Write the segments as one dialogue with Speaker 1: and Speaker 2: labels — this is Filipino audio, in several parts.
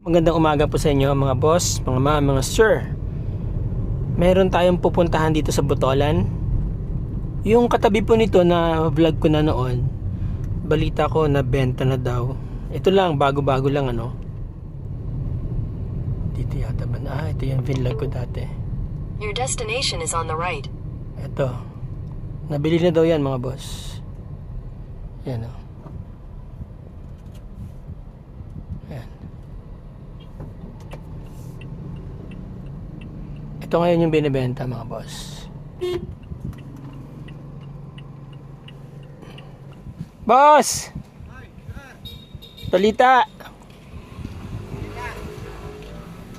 Speaker 1: Magandang umaga po sa inyo mga boss, mga ma'am, mga sir. Meron tayong pupuntahan dito sa Botolan. Yung katabi po nito na vlog ko na noon, balita ko na benta na daw. Ito lang, bago-bago lang ano. Dito yata ba na? Ito yung vlog ko dati.
Speaker 2: Your destination is on the right.
Speaker 1: Ito. Nabili na daw yan mga boss. Yan o. Yan. Ito ngayon yung binibenta mga boss. Boss! Balita!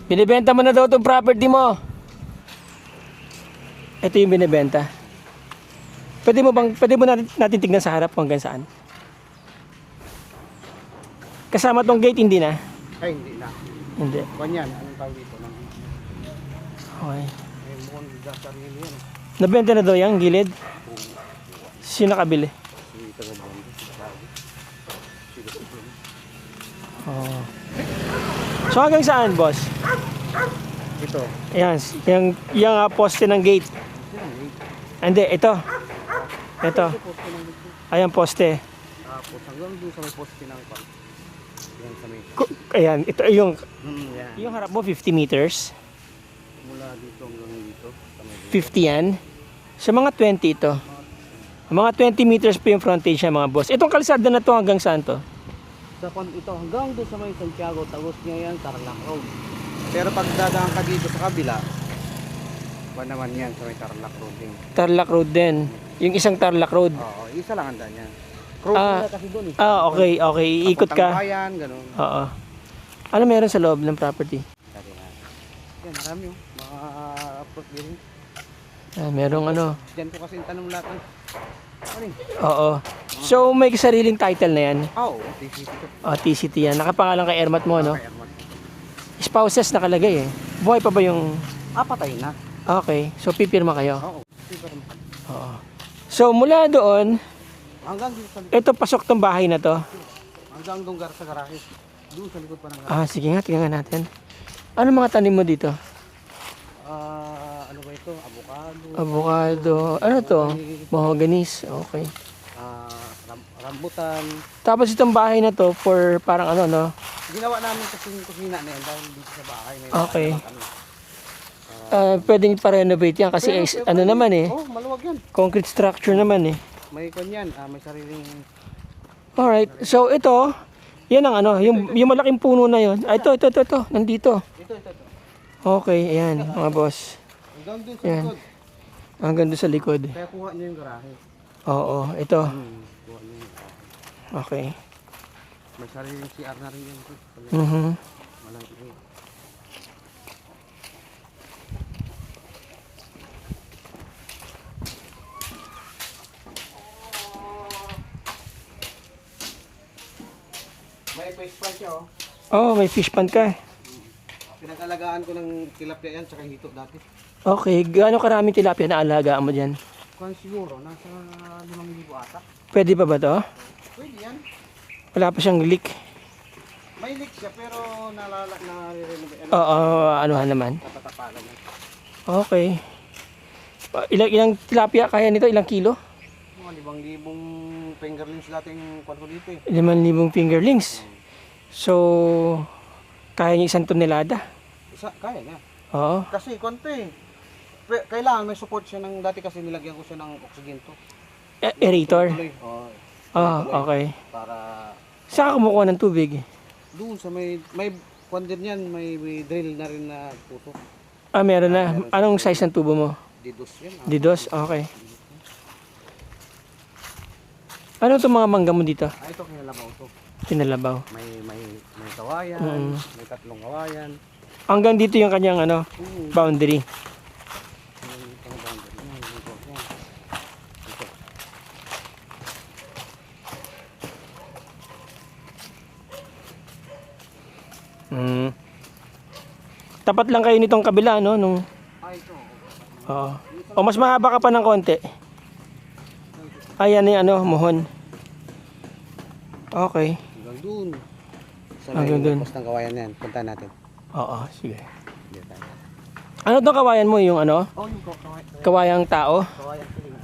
Speaker 1: Binibenta mo na daw itong property mo. Ito yung binibenta. Pwede mo natin tignan sa harap kung hanggang saan? Kasama tong gate, hindi na?
Speaker 3: Ay, hindi na.
Speaker 1: Hindi.
Speaker 3: Kanyan, anong tawag dito?
Speaker 1: Okay.
Speaker 3: May mukhang sarili yan.
Speaker 1: Nabenta na daw yung gilid? Sino nakabili?
Speaker 3: Hindi ito na bondo.
Speaker 1: Oh. So hanggang saan, boss?
Speaker 3: Ito.
Speaker 1: Ayan, yung poste ng gate. Hindi, ito. Ito. Ayan, poste.
Speaker 3: Tapos hanggang doon sa may poste ng pang. Yan sa may.
Speaker 1: Ayan, ito yung
Speaker 3: Yan.
Speaker 1: yung harap mo 50 meters.
Speaker 3: Mula dito hanggang dito. Sa may
Speaker 1: 50 yan. Sa mga 20 ito. Mga 20 meters po yung frontage niya mga boss. Itong kalsada na to hanggang saan to?
Speaker 3: Sa ito hanggang doon sa may Santiago, tagos niya yan, Tarlac Road. Pero pag dadaan ka dito sa kabila, ba naman yan sa may Tarlac Road din.
Speaker 1: Tarlac Road din. Yung isang Tarlac Road.
Speaker 3: Oo, isa lang ang daan yan. Road
Speaker 1: Ah,
Speaker 3: nila kasi doon eh.
Speaker 1: Okay, okay. Ikot ka.
Speaker 3: Papuntang bayan, ganun.
Speaker 1: Oo. Ano meron sa loob ng property?
Speaker 3: Sabi nga. Yan, marami yung mga approach din.
Speaker 1: Merong ano.
Speaker 3: Diyan ko kasi yung tanong lahat ng ano eh?
Speaker 1: Oo. So may sariling title na yan.
Speaker 3: Oo, TCT to.
Speaker 1: TCT yan. Nakapangalan kay Ermat mo, no?
Speaker 3: Kay Ermat.
Speaker 1: Spouses nakalagay eh. Buhay pa ba yung...
Speaker 3: Patay na.
Speaker 1: Okay. So pipirma kayo?
Speaker 3: Oo. Super.
Speaker 1: Oo. So mula doon,
Speaker 3: Hanggang dito sa likod.
Speaker 1: ito pasok tong bahay na to.
Speaker 3: Hanggang doon sa garahe. Doon sa likod pa ng garahe.
Speaker 1: Sige nga, tingnan natin. Ano mga tanim mo dito?
Speaker 3: Ano ba ito? Avocado.
Speaker 1: Avocado. Ano to? Mahoganis. Okay.
Speaker 3: Rambutan.
Speaker 1: Tapos itong bahay na to for parang ano, no?
Speaker 3: Ginawa namin kasi yung kusina na yan dahil dito sa bahay. May
Speaker 1: Okay.
Speaker 3: bahay naman kami.
Speaker 1: Pwedeng pa-renovate yan kasi ano naman eh.
Speaker 3: Oh, maluwag yan.
Speaker 1: Concrete structure naman eh.
Speaker 3: May kanyan. May sariling...
Speaker 1: Alright. So ito, yan ang ano, yung malaking puno na yon. Ito. Nandito.
Speaker 3: Ito.
Speaker 1: Okay, ayan mga boss.
Speaker 3: Hanggang doon sa
Speaker 1: Yan.
Speaker 3: likod.
Speaker 1: Hanggang doon sa likod.
Speaker 3: Kaya kuha niyo yung garahe.
Speaker 1: Oo, ito.
Speaker 3: Kuha niyo yung garahe.
Speaker 1: Okay.
Speaker 3: May sariling CR na rin yan.
Speaker 1: Mhm.
Speaker 3: Malaki rin. May face pan siya oh.
Speaker 1: Oh, may fish pond ka.
Speaker 3: Pinag-alagaan ko ng tilapia yan tsaka hito dati.
Speaker 1: Okay, gaano karaming tilapia na alagaan mo diyan?
Speaker 3: Kung siguro, nasa 5,000 ata.
Speaker 1: Pwede pa ba to?
Speaker 3: Pwede yan.
Speaker 1: Wala pa siyang leak.
Speaker 3: May leak siya pero nare-renovate.
Speaker 1: Oo, anuhan naman.
Speaker 3: Natatapalan yan.
Speaker 1: Okay. Ilang tilapia kaya nito? Ilang kilo?
Speaker 3: Mga 5,000 fingerlings dating kwan ko dito eh.
Speaker 1: 5,000 fingerlings. So, kaya niya 1 tonelada.
Speaker 3: Kaya niya.
Speaker 1: Oo.
Speaker 3: Kasi konti eh. Kailangan may support siya ng dati kasi nilagyan ko siya ng oxygen to.
Speaker 1: Aerator.
Speaker 3: Tuloy. Oh,
Speaker 1: Okay.
Speaker 3: para
Speaker 1: Saan ka kumukuha ng tubig?
Speaker 3: doon sa may kwan din yan, may drill na rin na puso.
Speaker 1: Meron na. Anong size ng tubo mo?
Speaker 3: Didos yan.
Speaker 1: Didos? Okay. Ano itong mga mangga mo dito?
Speaker 3: Ito kinalabaw to.
Speaker 1: Kinalabaw.
Speaker 3: May kawayan, may 3 kawayan.
Speaker 1: Hanggang dito yung kanyang boundary. Tapat lang kayo nitong kabila, no?
Speaker 3: Ito.
Speaker 1: Oo. O mas mahaba ka pa ng konti. Ayan yung ano, muhon. Okay.
Speaker 3: Hanggang dun. Sa may
Speaker 1: Hanggang dun.
Speaker 3: tapos ng kawayan yan. Punta natin.
Speaker 1: Oo, sige.
Speaker 3: Dito tayo.
Speaker 1: Ano to kawayan mo, yung ano?
Speaker 3: Oh, yung kawayan.
Speaker 1: Kawayang tao?
Speaker 3: Kawayan kiling.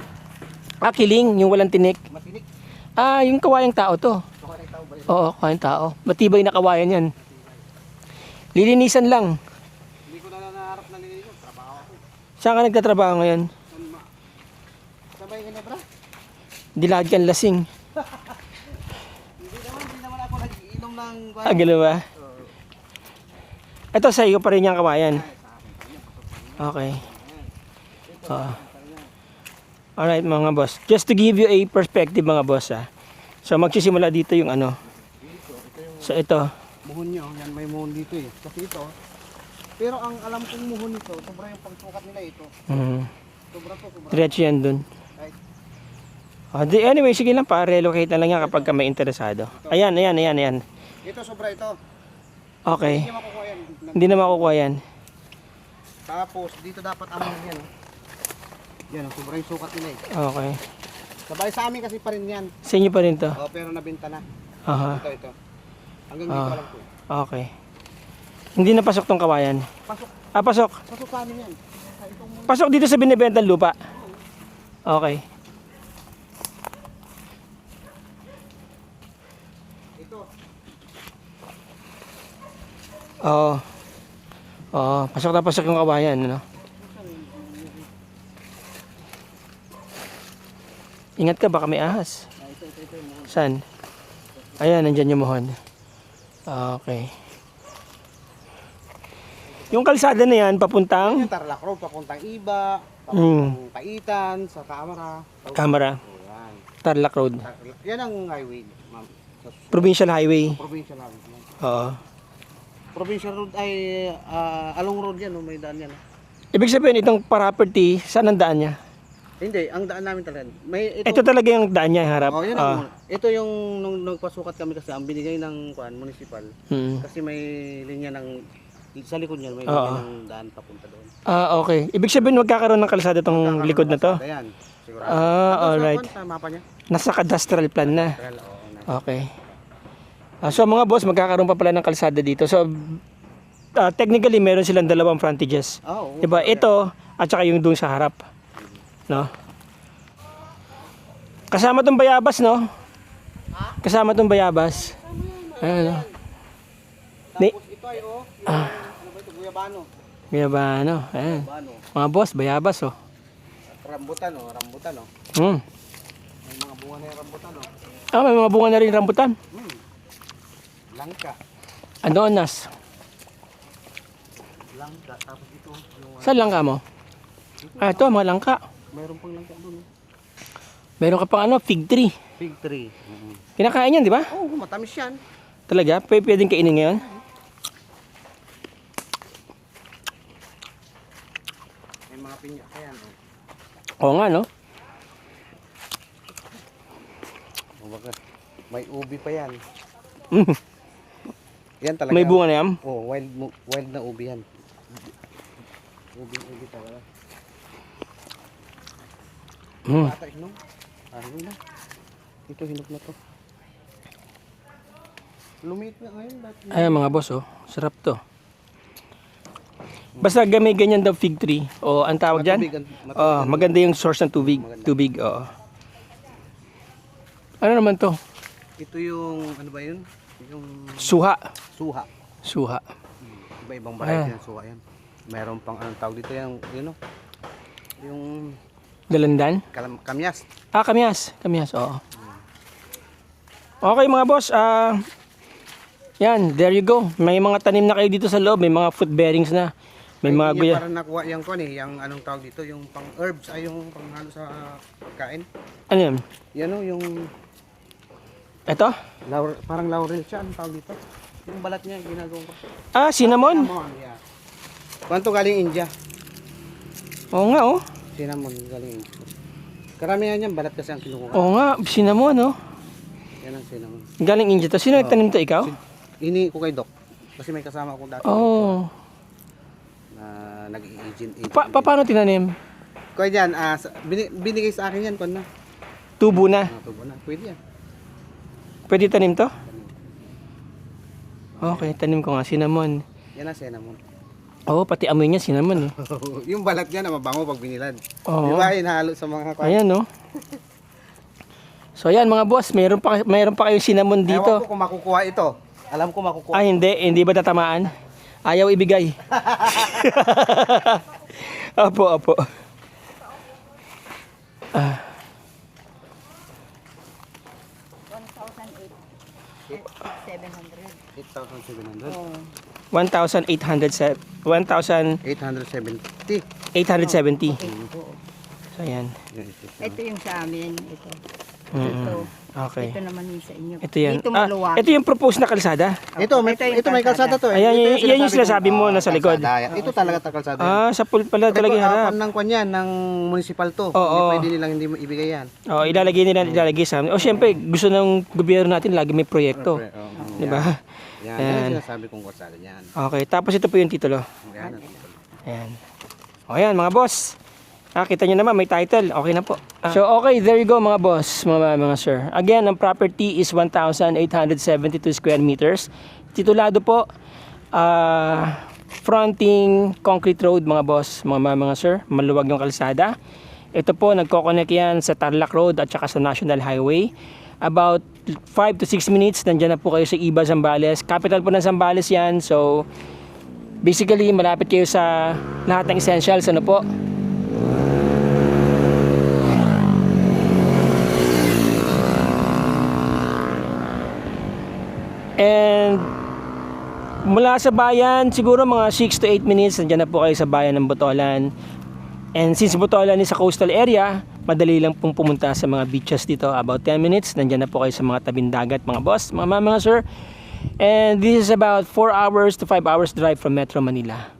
Speaker 1: Ah, kiling, yung walang tinik.
Speaker 3: Matinik.
Speaker 1: Ah, yung kawayang tao to.
Speaker 3: Kawayan tao ba yun?
Speaker 1: Oo, kawayang tao. Matibay na kawayan yan. Lilinisan lang.
Speaker 3: Hindi ko na naharap na nililigo. Trabaho ako.
Speaker 1: Saan ka nagtatrabaho ngayon?
Speaker 3: Sabay Ginebra?
Speaker 1: Di lahat yan lasing.
Speaker 3: Hindi naman ako nag-iinom ng...
Speaker 1: Ah, gano'n ba? Ito sa iyo pa rin yung kawayan. Okay. Alright mga boss. Just to give you a perspective mga boss ha. So magsisimula dito yung ano. So ito.
Speaker 3: Muhon nyo. Yan may muhon dito eh. Kasi ito. Pero ang alam kong muhon nito, sobra yung pagsukat nila ito. Sobra to, sobra.
Speaker 1: Diretso yan dun. Anyway, sige lang pa. Relocate na lang yan kapag ka may interesado. Ayan.
Speaker 3: Ito sobra ito.
Speaker 1: Okay.
Speaker 3: Hindi makukuha yan.
Speaker 1: Hindi na makukuha yan.
Speaker 3: Tapos dito dapat amon yan. Oh. Yan, oh, sobra yung sukat nila eh.
Speaker 1: Okay.
Speaker 3: Sabay sa amin kasi pa rin yan.
Speaker 1: Sa inyo pa rin to?
Speaker 3: Oh, pero nabenta na.
Speaker 1: Aha.
Speaker 3: Ito. Hanggang dito lang po.
Speaker 1: Okay. Hindi na pasok tong kawayan.
Speaker 3: Pasok.
Speaker 1: Ah, pasok.
Speaker 3: Pasok sa amin yan. Sa itong
Speaker 1: Pasok dito sa binibentang lupa. Okay.
Speaker 3: ito.
Speaker 1: Oo. Oo, pasok na pasok yung kawayan, ano? Ingat ka, baka may ahas.
Speaker 3: Ito.
Speaker 1: Saan? Ayan, nandyan yung mohon. Okay. Yung kalsada na yan, papuntang
Speaker 3: Yung Tarlac Road, papuntang Iba, papuntang Paitan, sa Camara.
Speaker 1: Camara,
Speaker 3: Oh, yan.
Speaker 1: Tarlac Road.
Speaker 3: Yan ang highway, ma'am.
Speaker 1: Provincial Highway.
Speaker 3: Provincial highway.
Speaker 1: Oo.
Speaker 3: Provincial road ay along road yan, oh, may daan yan. Oh.
Speaker 1: Ibig sabihin, itong property, saan ang daan niya?
Speaker 3: Hindi, ang daan namin talaga. May
Speaker 1: Ito talaga yung daan niya, yung harap.
Speaker 3: Oh, yun ang, ito yung nung nagpasukat kami kasi ang binigay ng municipal. Kasi may linya ng sa likod niyan may linya ng daan papunta doon.
Speaker 1: Okay. Ibig sabihin, magkakaroon ng kalsada itong likod na to?
Speaker 3: Ayan, sigurado.
Speaker 1: Alright.
Speaker 3: Sa mapa niya.
Speaker 1: Nasa cadastral plan na.
Speaker 3: Well, oo,
Speaker 1: Okay. So mga boss, magkakaroon pa pala ng kalsada dito. So, technically, meron silang dalawang frontages.
Speaker 3: Oo.
Speaker 1: Diba? Ito, at saka yung doon sa harap. No? Kasama tong bayabas, no? Kasama tong bayabas. Ayan, no?
Speaker 3: Tapos ito ay ano ba ito? Guyabano.
Speaker 1: Bayabano. Ayan.
Speaker 3: Guyabano.
Speaker 1: Mga boss, bayabas, oh.
Speaker 3: Rambutan, rambutan, May mga bunga na yung rambutan,
Speaker 1: May mga bunga na rin rambutan.
Speaker 3: Langka.
Speaker 1: Adonas.
Speaker 3: Langka. Tapos ito, yung
Speaker 1: Saan langka mo? Ito, mga langka.
Speaker 3: mayroon pang langka doon.
Speaker 1: Meron ka pang fig tree.
Speaker 3: Fig tree.
Speaker 1: Kinakain yan, di ba?
Speaker 3: Oo, matamis yan.
Speaker 1: Talaga? Pwedeng kainin ngayon?
Speaker 3: May mga pinya. Ayan,
Speaker 1: Oo nga, no?
Speaker 3: May ubi pa yan.
Speaker 1: Mm.
Speaker 3: Yan talaga.
Speaker 1: May bunga na yan?
Speaker 3: Oh, wild na ubi yan. Ubi talaga.
Speaker 1: Mm.
Speaker 3: Bata hinog. Hinog na. Ito hinog na to. Lumit na ngayon.
Speaker 1: Ay, mga boss, oh. Sarap to. Basta may ganyan daw fig tree. O, ang tawag dyan? Maganda yung source ng tubig. Tubig, oo. Ano naman to?
Speaker 3: Ito yung, ano ba yun? Yung
Speaker 1: Suha.
Speaker 3: suha.
Speaker 1: Suha.
Speaker 3: Iba-ibang variety ng suha yan. Mayroon pang anong tawag dito yung, yung
Speaker 1: Dalandan?
Speaker 3: kamyas.
Speaker 1: Kamyas. Kamyas, oo. Okay mga boss, yan, there you go. May mga tanim na kayo dito sa loob. May mga fruit bearings na. May mga guya.
Speaker 3: Para nakuha yung yung anong tawag dito, yung pang herbs ay yung panghalo sa pagkain.
Speaker 1: Ano yan?
Speaker 3: Yan o, yung
Speaker 1: Ito?
Speaker 3: parang laurel siya, anong tawag dito? Yung balat niya, ginagawa ko.
Speaker 1: Cinnamon.
Speaker 3: Yeah. Kwanto galing India?
Speaker 1: Oo nga, oh.
Speaker 3: Cinnamon galing India. Karamihan yan, balat kasi ang kinukuha.
Speaker 1: Oo nga, cinnamon, oh.
Speaker 3: Yan ang cinnamon.
Speaker 1: Galing India to. Sino nagtanim to, ikaw?
Speaker 3: Ini ko kay Doc. Kasi may kasama ako dati.
Speaker 1: Oh.
Speaker 3: Na nag-agent.
Speaker 1: Paano tinanim?
Speaker 3: Kuya dyan, binigay sa akin yan, kung na.
Speaker 1: Tubo na.
Speaker 3: Tubo na, pwede yan.
Speaker 1: Pwede tanim to? Okay, tanim ko nga, cinnamon.
Speaker 3: Yan ang cinnamon.
Speaker 1: Oo, pati amoy niya, cinnamon eh.
Speaker 3: Yung balat niya na mabango pag binilad.
Speaker 1: Oo.
Speaker 3: Di ba, hinahalo sa mga
Speaker 1: Ayan, no? So, ayan mga boss, mayroon pa kayong cinnamon
Speaker 3: Ewan
Speaker 1: dito.
Speaker 3: ko kung makukuha ito. Alam ko makukuha.
Speaker 1: Ah, hindi ba tatamaan? Ayaw ibigay. Opo. Ah.
Speaker 3: 8,700.
Speaker 1: 1,870.
Speaker 3: 870.
Speaker 1: So, ayan.
Speaker 4: Ito yung sa amin. Ito.
Speaker 1: Mm-mm.
Speaker 4: Ito.
Speaker 1: Okay.
Speaker 4: Ito naman yung sa inyo.
Speaker 1: Ito yan.
Speaker 4: Dito maluwag.
Speaker 1: Ito yung proposed na kalsada.
Speaker 3: Ito may kalsada to.
Speaker 1: Ayan,
Speaker 3: Ito
Speaker 1: yan yung sinasabi mo na sa likod.
Speaker 3: kalsada. Ito talaga kalsada.
Speaker 1: Ah, sa pool pala talaga yung harap.
Speaker 3: Ng kwan yan, ng municipal to.
Speaker 1: Oo.
Speaker 3: Hindi pwede nilang hindi ibigay yan.
Speaker 1: Oh, ilalagay sa amin. O syempre, gusto ng gobyerno natin lagi may proyekto.
Speaker 3: Oo.
Speaker 1: Di ba?
Speaker 3: Yan,
Speaker 1: Ayan.
Speaker 3: yan yung sinasabi kong kalsada niyan.
Speaker 1: Okay, tapos ito po yung titulo.
Speaker 3: Yan.
Speaker 1: Ayan. O ayan, mga boss. Kita nyo naman, may title. Okay na po. So, okay, there you go mga boss, mga sir. Again, ang property is 1,872 square meters. Titulado po, fronting concrete road mga boss, mga sir. Maluwag yung kalsada. Ito po, nagkoconnect yan sa Tarlac Road at saka sa National Highway. About 5 to 6 minutes, nandyan na po kayo sa Iba, Zambales. Capital po ng Zambales yan. So, basically, malapit kayo sa lahat ng essentials. Ano po? And mula sa bayan, siguro mga 6 to 8 minutes, nandiyan na po kayo sa bayan ng Botolan. And since Botolan is sa coastal area, madali lang pong pumunta sa mga beaches dito. About 10 minutes, nandiyan na po kayo sa mga tabing dagat, mga boss, mga sir. And this is about 4 hours to 5 hours drive from Metro Manila.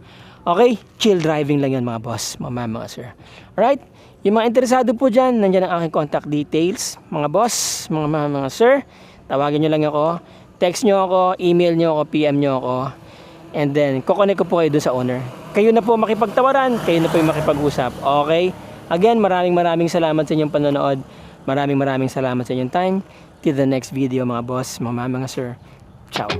Speaker 1: Okay, chill driving lang yan mga boss, mga sir. Alright, yung mga interesado po dyan, nandiyan ang aking contact details. Mga boss, mga sir, tawagin nyo lang ako. Text nyo ako, email nyo ako, PM nyo ako. And then, kukonek ko po kayo doon sa owner. Kayo na po makipagtawaran, kayo na po yung makipag-usap. Okay? Again, maraming salamat sa inyong panonood. Maraming salamat sa inyong time. Till the next video mga boss, mga sir. Ciao.